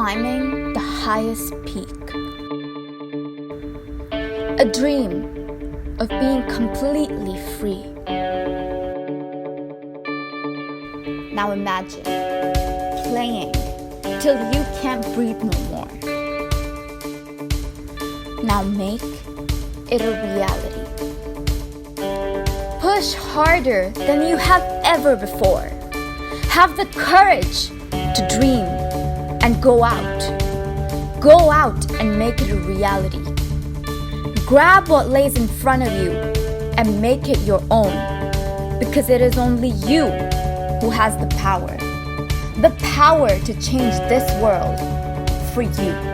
climbing the highest peak. A dream of being completely free. Now imagine playing till you can't breathe no more. Now make it a reality. Push harder than you have ever before. Have the courage to dream and go out. Go out and make it a reality. Grab what lays in front of you and make it your own, because it is only you who has the power to change this world for you.